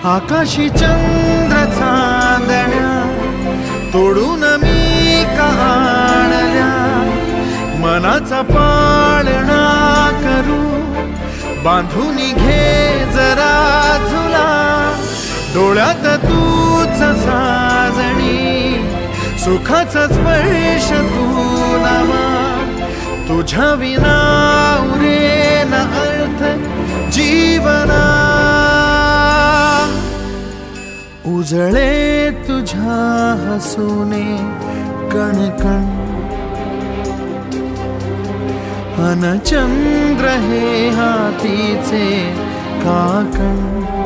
आकाशी चंद्र चांदण्या तोडून मी का आणल्या, मनाचा पाळणा करू बांधून घे जरा झुला, डोळ्यात तूच साजणी सुखाचा स्पर्श तू नामा, तुझ्या विना उरेन अर्थ जीवना, उजळे तुझ्या हसूने कणकण, अन चंद्र हे हातीचे काकण.